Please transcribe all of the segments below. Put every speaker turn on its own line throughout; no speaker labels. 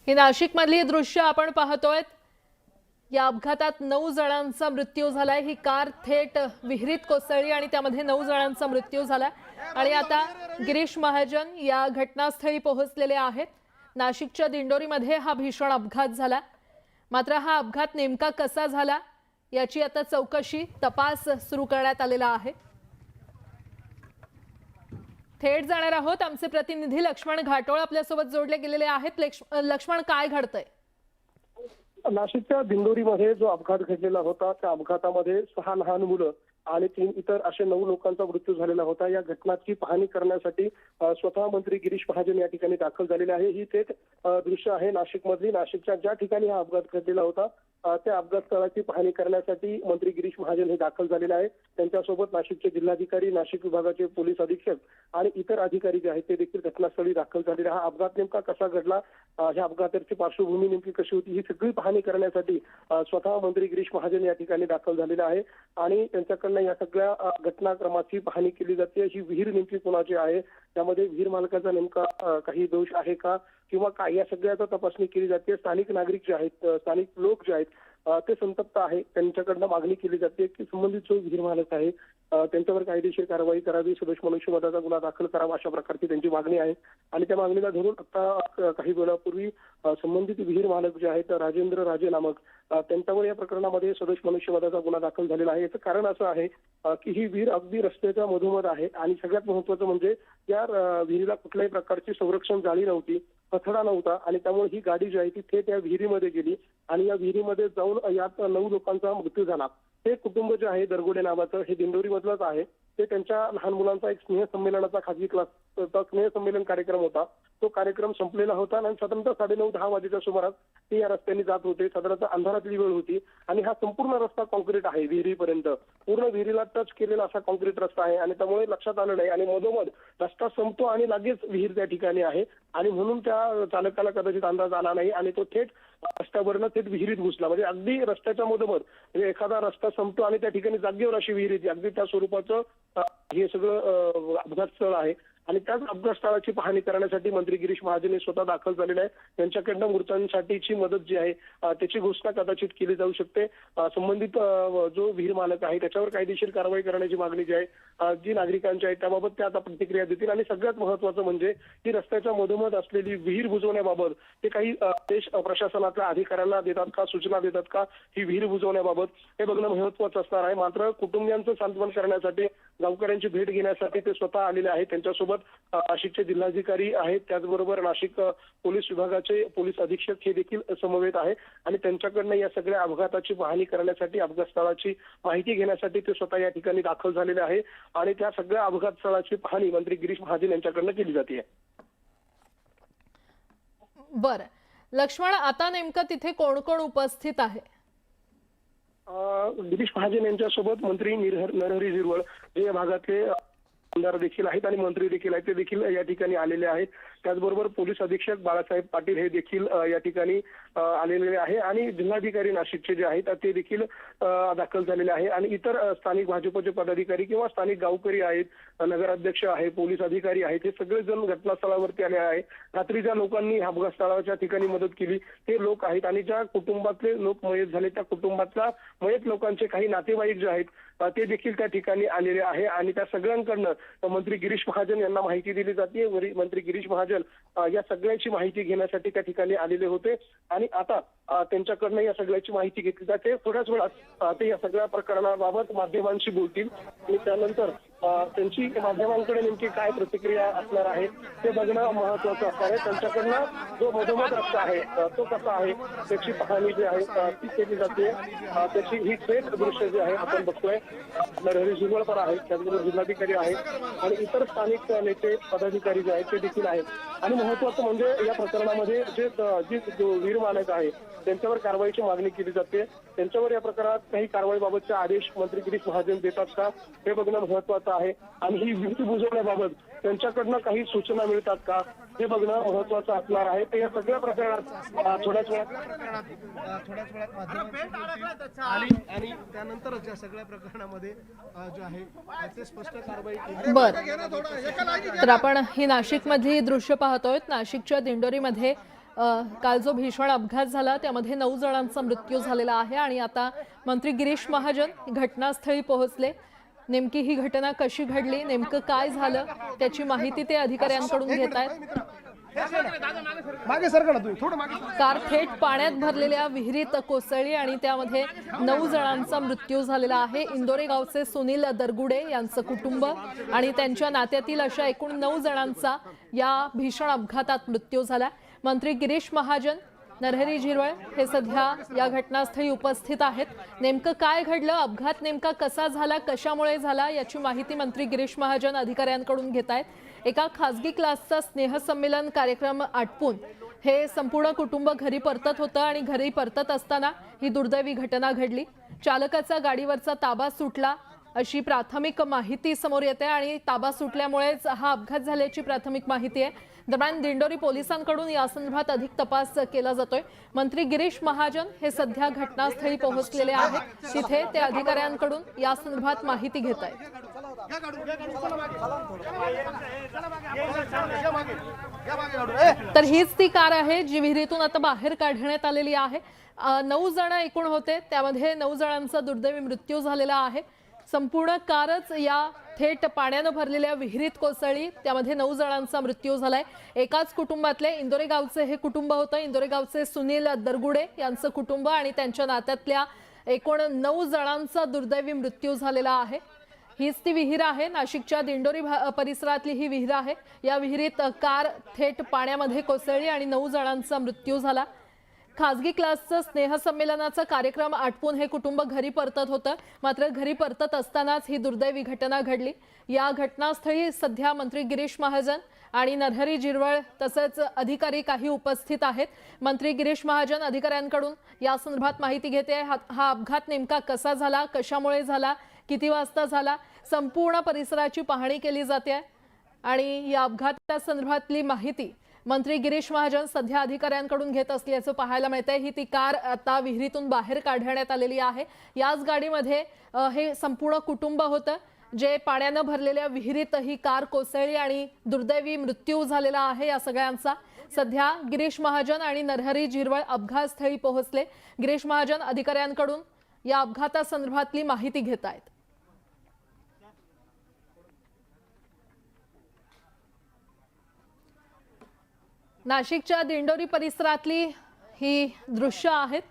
ही नाशिकमधली दृश्य आपण पाहतोय। या अपघातात 9 जणांचा मृत्यू झालाय। ही कार थेट विहिरीत कोसळली आणि त्यामध्ये 9 जणांचा मृत्यू झाला आणि आता गिरीश महाजन या घटनास्थळी पोहोचलेले आहेत। नाशिकच्या दिंडोरीमध्ये हा भीषण अपघात झाला। मात्र हा अपघात नेमका कसा झाला याची आता चौकशी तपास सुरू करण्यात आलेला आहे। थेट जाणार आहोत। आमचे प्रतिनिधी लक्ष्मण घाटोळ आपल्या सोबत जोडले गेलेले आहेत। लक्ष्मण, काय घडतंय?
नाशिकच्या दिंडोरीमध्ये जो अपघात घडलेला होता त्या अपघातामध्ये 6 लहान मुलं आणि 3 इतर असे 9 लोकांचा मृत्यू झालेला होता। या घटनाची पाहणी करण्यासाठी स्वतः मंत्री गिरीश महाजन या ठिकाणी दाखल झालेले आहे। ही थेट दृश्य आहे नाशिकमधली। नाशिकच्या ज्या ठिकाणी हा अपघात घडलेला होता त्या अपघात स्थळाची पाहणी करण्यासाठी मंत्री गिरीश महाजन हे दाखल झालेले आहे। त्यांच्यासोबत नाशिकचे जिल्हाधिकारी, नाशिक विभागाचे पोलीस अधीक्षक आणि इतर अधिकारी जे आहेत ते देखील घटनास्थळी दाखल झालेले। हा अपघात नेमका कसा घडला, ह्या अपघाताची पार्श्वभूमी नेमकी कशी होती, ही सगळी पाहणी करण्यासाठी स्वतः मंत्री गिरीश महाजन या ठिकाणी दाखल झालेले आहे आणि त्यांच्याकडनं या सगळ्या घटनाक्रमाची पाहणी केली जाते। ही विहीर नेमकी कोणाची आहे, त्यामध्ये विहीर मालकाचा नेमका काही दोष आहे का किंवा काय, या सगळ्याचा तपासणी केली जाते। स्थानिक नागरिक जे आहेत, स्थानिक लोक जे आहेत ते संतप्त आहे। त्यांच्याकडनं मागणी केली जाते की संबंधित जो विहीर मालक आहे त्यांच्यावर कायदेशीर कारवाई करावी, सदोष मनुष्यवधाचा गुन्हा दाखल करावा, अशा प्रकारची त्यांची मागणी आहे। आणि त्या मागणीला धरून आता काही वेळापूर्वी संबंधित विहीर मालक जे आहेत राजेंद्र राजे नामक त्यांच्यावर या प्रकरणामध्ये सदोष मनुष्यवधाचा गुन्हा दाखल झालेला आहे। याचं कारण असं आहे की ही विहीर अगदी रस्त्याच्या मधोमध आहे आणि सगळ्यात महत्त्वाचं म्हणजे या विहिरीला कुठल्याही प्रकारची संरक्षण जाळी नव्हती, कचरा नव्हता आणि त्यामुळे ही गाडी जी आहे ती थेट या विहिरीमध्ये गेली आणि या विहिरीमध्ये जाऊन यात 9 लोकांचा मृत्यू झाला। हे कुटुंब जे आहे दरगोडे नावाचं, हे दिंडोरी मधलंच आहे। ते त्यांच्या लहान मुलांचा एक स्नेहसंमेलनाचा खाजगी क्लासचा स्नेहसंमेलन कार्यक्रम होता। तो कार्यक्रम संपलेला होता आणि साधारणतः 9:30-10 वाजेच्या सुमारास ते या रस्त्याने जात होते। साधारणतः अंधारातली वेळ होती आणि हा संपूर्ण रस्ता कॉन्क्रीट आहे विहिरीपर्यंत, पूर्ण विहिरीला टच केलेला असा कॉन्क्रीट रस्ता आहे आणि त्यामुळे लक्षात आलं नाही आणि मधोमध रस्ता संपतो आणि लगेच विहीर त्या ठिकाणी आहे आणि म्हणून त्या चालकाला कदाचित अंदाज आला नाही आणि तो थेट रस्त्यावरनं थेट विहिरीत घुसला। म्हणजे अगदी रस्त्याच्या मधोमध, म्हणजे एखादा रस्ता संपतो आणि त्या ठिकाणी जागेवर अशी विहीर येते, अगदी त्या स्वरूपाचं हे सगळं अपघात स्थळ आहे। आणि त्याच अपघात स्थळाची पाहणी करण्यासाठी मंत्री गिरीश महाजन हे स्वतः दाखल झालेले आहे। त्यांच्याकडनं मृतांसाठीची मदत जी आहे त्याची घोषणा कदाचित केली जाऊ शकते। संबंधित जो विहीर मालक आहे त्याच्यावर कायदेशीर कारवाई करण्याची मागणी जी आहे जी नागरिकांची आहे त्याबाबत ते आता प्रतिक्रिया देतील। आणि सगळ्यात महत्त्वाचं म्हणजे ही रस्त्याच्या मधोमध असलेली विहीर बुजवण्याबाबत ते काही देश प्रशासनातल्या अधिकाऱ्यांना देतात का, सूचना देतात का ही विहीर बुजवण्याबाबत, हे बघणं महत्त्वाचं असणार आहे। मात्र कुटुंबियांचं सांत्वन करण्यासाठी, गावकऱ्यांची भेट घेण्यासाठी ते स्वतः आलेले आहेत। त्यांच्यासोबत नाशिकचे जिल्हाधिकारी आहेत, त्याचबरोबर नाशिक पोलीस विभागाचे पोलीस अधीक्षक हे देखील समवेत आहे आणि त्यांच्याकडनं या सगळ्या अपघाताची पाहणी करण्यासाठी, अपघात स्थळाची माहिती घेण्यासाठी ते स्वतः या ठिकाणी दाखल झालेले आहे आणि त्या सगळ्या अपघात स्थळाची पाहणी मंत्री गिरीश महाजन यांच्याकडनं केली जाते।
बरं लक्ष्मण, आता नेमकं तिथे कोण कोण उपस्थित आहे?
गिरीश महाजन यांच्यासोबत मंत्री नरहरी झिरवळ जे या भागातले आमदार देखील आहेत आणि मंत्री देखील आहेत, ते देखील या ठिकाणी आलेले आहेत। त्याचबरोबर पोलीस अधीक्षक बाळासाहेब पाटील हे देखील या ठिकाणी आलेले आहे आणि जिल्हाधिकारी नाशिकचे जे आहेत ते देखील दाखल झालेले आहे आणि इतर स्थानिक भाजपचे पदाधिकारी किंवा स्थानिक गावकरी आहेत, नगराध्यक्ष आहे, पोलीस अधिकारी आहेत, हे सगळेजण घटनास्थळावरती आले आहेत। रात्री ज्या लोकांनी अपघात स्थळाच्या ठिकाणी मदत केली ते लोक आहेत आणि ज्या कुटुंबातले लोक मयत झाले त्या कुटुंबातल्या मयत लोकांचे काही नातेवाईक जे आहेत ते देखील त्या ठिकाणी आलेले आहे आणि त्या सगळ्यांकडनं मंत्री गिरीश महाजन यांना माहिती दिली जाते। मंत्री गिरीश महाजन या सगळ्याची माहिती घेण्यासाठी त्या ठिकाणी आलेले होते आणि आता त्यांच्याकडनं या सगळ्याची माहिती घेतली जाते। थोड्याच वेळात ते या सगळ्या प्रकरणाबाबत माध्यमांशी बोलतील आणि त्यानंतर त्यांची माध्यमांकडे नेमकी काय प्रतिक्रिया असणार आहे ते बघणं महत्त्वाचं असणार आहे। त्यांच्याकडनं जो मधोमध रस्ता आहे तो कसा आहे त्याची पाहणी जी आहे ती केली जाते। त्याची ही थेट दृश्य जे आहे आपण बघतोय। नरहरी झिरवळ पण आहे, त्याचबरोबर जिल्हाधिकारी आहेत आणि इतर स्थानिक नेते पदाधिकारी जे आहेत ते देखील आहेत। आणि महत्त्वाचं म्हणजे या प्रकरणामध्ये जो विहीर मालक आहे त्यांच्यावर कारवाईची मागणी केली जाते। त्यांच्यावर या प्रकरणात काही कारवाईबाबतचे आदेश मंत्री गिरीश महाजन देतात का हे बघणं महत्त्वाचं आहे आणि ही विहीर बुजवण्याबाबत त्यांच्याकडनं काही सूचना मिळतात का हे बघणं महत्त्वाचं असणार आहे। ते या सगळ्या प्रकरणात थोड्याच वेळात आणि त्यानंतरच या सगळ्या प्रकरणामध्ये जे आहे ते स्पष्ट कारवाई केली।
बरं, तर आपण ही नाशिकमधली दृश्य पाहतोय। नाशिकच्या दिंडोरीमध्ये काल जो भीषण अपघात झाला त्यामध्ये 9 जणांचा मृत्यू झालेला आहे आणि आता मंत्री गिरीश महाजन घटनास्थळी पोहोचले। नेमकी ही घटना कशी घडली, नेमकं काय झालं त्याची माहिती ते अधिकाऱ्यांकडून घेत आहेत।
मागे सरका ना तुम्ही, थोडं मागे।
कार थेट पाण्यात भरलेल्या विहिरीत कोसळली आणि त्यामध्ये 9 जणांचा मृत्यू झालेला आहे। इंदोरे गावचे सुनील दरगुडे यांचं कुटुंब आणि त्यांच्या नात्यातील अशा एकूण 9 जणांचा या भीषण अपघातात मृत्यू झाला। मंत्री गिरीश महाजन, नरहरी झिरवळ हे सध्या या घटनास्थळी उपस्थित आहेत। नेमकं काय घडलं, अपघात नेमका कसा झाला, कशामुळे झाला याची माहिती मंत्री गिरीश महाजन अधिकाऱ्यांकडून घेत आहेत। एका खासगी क्लासचा स्नेहसंमेलन कार्यक्रम आटपून हे संपूर्ण कुटुंब घरी परतत होतं आणि घरी परतत असताना ही दुर्दैवी घटना घडली। चालकाचा गाडीवरचा ताबा सुटला अशी प्राथमिक माहिती समोर येते आणि ताबा सुटल्यामुळेच हा अपघात झाल्याची प्राथमिक माहिती आहे। दरम्यान दिंडोरी पोलिसांकडून या संदर्भात अधिक तपास केला जातोय। मंत्री गिरीश महाजन हे सध्या घटनास्थळी पोहोचलेले आहेत, तिथे ते अधिकाऱ्यांकडून या संदर्भात माहिती घेत आहेत। तर हीच ती कार आहे जी विहिरीतून आता बाहेर काढण्यात आलेली आहे। 9 जण एकूण होते, त्यामध्ये 9 जणांचा दुर्दैवी मृत्यू झालेला आहे। संपूर्ण कारच या थेट पाण्याने भरलेल्या विहिरीत कोसळली, त्यामध्ये 9 जणांचा मृत्यू झालाय। एकाच कुटुंबातले इंदोरे गावचे हे कुटुंब होतं। इंदोरे गावचे सुनील दरगुडे यांचं कुटुंब आणि त्यांच्या नात्यातल्या एकूण 9 जणांचा दुर्दैवी मृत्यू झालेला आहे। हीच ती विहीर आहे, नाशिकच्या दिंडोरी परिसरातली ही विहीर आहे। या विहिरीत कार थेट पाण्यामध्ये कोसळली आणि 9 जणांचा मृत्यू झाला। खासगी क्लासचं स्नेहसंमेलनाचा कार्यक्रम आटपून हे कुटुंब घरी परतत होतं, मात्र घरी परतत असतानाच ही दुर्दैवी घटना घडली। या घटनास्थळी सध्या मंत्री गिरीश महाजन आणि नरहरी झिरवळ तसेच अधिकारी काही उपस्थित आहेत। मंत्री गिरीश महाजन अधिकाऱ्यांकडून या संदर्भात माहिती घेते। हा अपघात नेमका कसा झाला, कशामुळे झाला, किती वाजता झाला, संपूर्ण परिसराची पाहणी केली जाते आणि या अपघातासंदर्भातली माहिती मंत्री गिरीश महाजन सध्या अधिकाऱ्यांकडून घेत असल्याचं पाहायला मिळतंय। ही ती कार आता विहिरीतून बाहेर काढण्यात आलेली आहे। याच गाडीमध्ये हे संपूर्ण कुटुंब होतं, जे पाण्याने भरलेल्या विहिरीत ही कार कोसळली आणि दुर्दैवी मृत्यू झालेला आहे या सगळ्यांचा। सध्या गिरीश महाजन आणि नरहरी झिरवळ अपघातस्थळी पोहोचले। गिरीश महाजन अधिकाऱ्यांकडून या अपघातासंदर्भातली माहिती घेत आहेत। नाशिकच्या दिंडोरी परिसरातली ही दृश्य आहेत।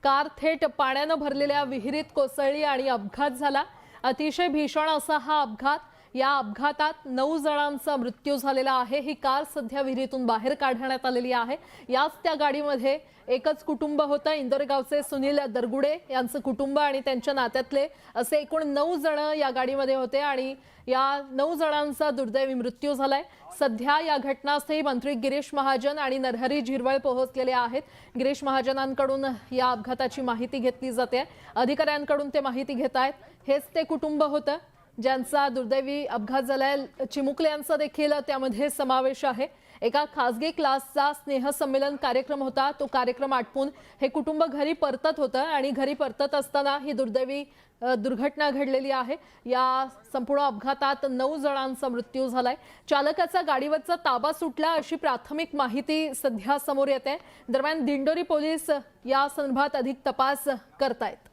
कार थेट पाण्याने भरलेल्या विहिरीत कोसळली आणि अपघात झाला। अतिशय भीषण असा हा अपघात। या अपघातात 9 जणांचा मृत्यू झालेला आहे। ही कार सध्या विहिरीतून बाहेर काढण्यात आलेली आहे। याच त्या गाडीमध्ये एकच कुटुंब होतं, इंदोरे गावचे सुनील दरगुडे यांचं कुटुंब आणि त्यांच्या नात्यातले असे एकूण 9 जण या गाडीमध्ये होते आणि या 9 जणांचा दुर्दैवी मृत्यू झालाय। सध्या या घटनास्थळी मंत्री गिरीश महाजन आणि नरहरी झिरवळ पोहोचलेले आहेत। गिरीश महाजनांकडून या अपघाताची माहिती घेतली जाते, अधिकाऱ्यांकडून ते माहिती घेत आहेत। हेच ते कुटुंब होतं ज्यांचा दुर्दैवी अपघात झालाय। चिमुकले यांचा देखील त्यामध्ये समावेश आहे। एका खासगी क्लासचा स्नेहसंमेलन कार्यक्रम होता, तो कार्यक्रम आटपून हे कुटुंब घरी परतत होतं आणि घरी परतत असताना ही दुर्दैवी दुर्घटना घडलेली आहे। या संपूर्ण अपघातात 9 जणांचा मृत्यू झालाय। चालकाचा गाडीवरचा ताबा सुटला अशी प्राथमिक माहिती सध्या समोर येते। दरम्यान दिंडोरी पोलीस या संदर्भात अधिक तपास करतायत।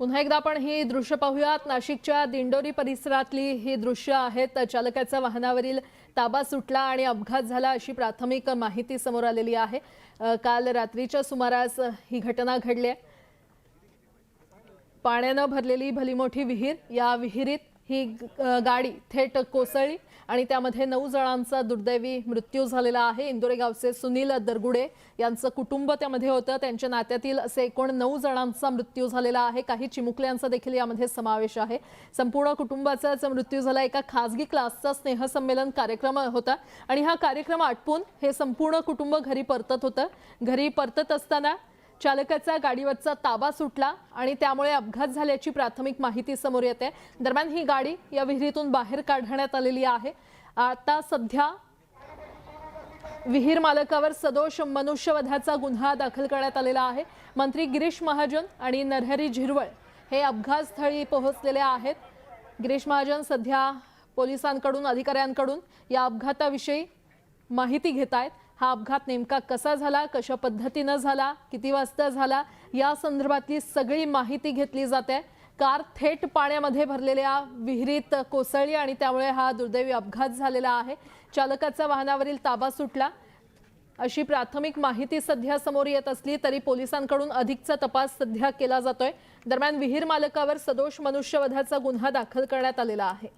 पुन्हा एकदा आपण ही दृश्य पाहूयात। नाशिकच्या दिंडोरी परिसरातली ही दृश्य आहेत। चालकाचा वाहनावरील ताबा सुटला आणि अपघात झाला अशी प्राथमिक माहिती समोर आलेली आहे। काल रात्रीच्या सुमारास ही घटना घडली आहे। पाण्याने भरलेली भली मोठी विहीर, या विहिरीत ही गाडी थेट कोसळली आणि त्यामध्ये 9 जणांचा दुर्दैवी मृत्यू झालेला आहे। इंदोरे गावचे सुनील दरगुडे यांचं कुटुंब त्यामध्ये होतं, त्यांच्या नात्यातील असे एकूण 9 जणांचा मृत्यू झालेला आहे। काही चिमुकल्यांचा देखील यामध्ये समावेश आहे। संपूर्ण कुटुंबाचाच मृत्यू झाला। एका खासगी क्लासचा स्नेहसंमेलन कार्यक्रम होता आणि हा कार्यक्रम आटपून हे संपूर्ण कुटुंब घरी परतत होतं। घरी परतत असताना चालकाचा गाडीवरचा ताबा सुटला आणि त्यामुळे अपघात झाल्याची प्राथमिक माहिती समोर येते। दरम्यान ही गाडी या विहिरीतून बाहेर काढण्यात आलेली आहे। आता सध्या विहीर मालकावर सदोष मनुष्यवधाचा गुन्हा दाखल करण्यात आलेला आहे। मंत्री गिरीश महाजन आणि नरहरी झिरवळ हे अपघातस्थळी पोहोचलेले आहेत। गिरीश महाजन सध्या पोलिसांकडून अधिकाऱ्यांकडून या अपघाताविषयी माहिती घेत आहेत। हा अपघात नेमका कसा झाला, कशा पद्धतीने झाला, किती वाजता झाला, या संदर्भातली सगळी माहिती घेतली जाते। कार थेट पाण्यामध्ये भरलेल्या विहिरीत कोसळली आणि त्यामुळे हा दुर्दैवी अपघात झालेला आहे। चालकाचा वाहनावरील ताबा सुटला अशी प्राथमिक माहिती सध्या समोर येत असली तरी पोलिसांकडून अधिकचा तपास सध्या केला जातोय। दरम्यान विहीर मालकावर सदोष मनुष्यवधाचा गुन्हा दाखल करण्यात आलेला आहे।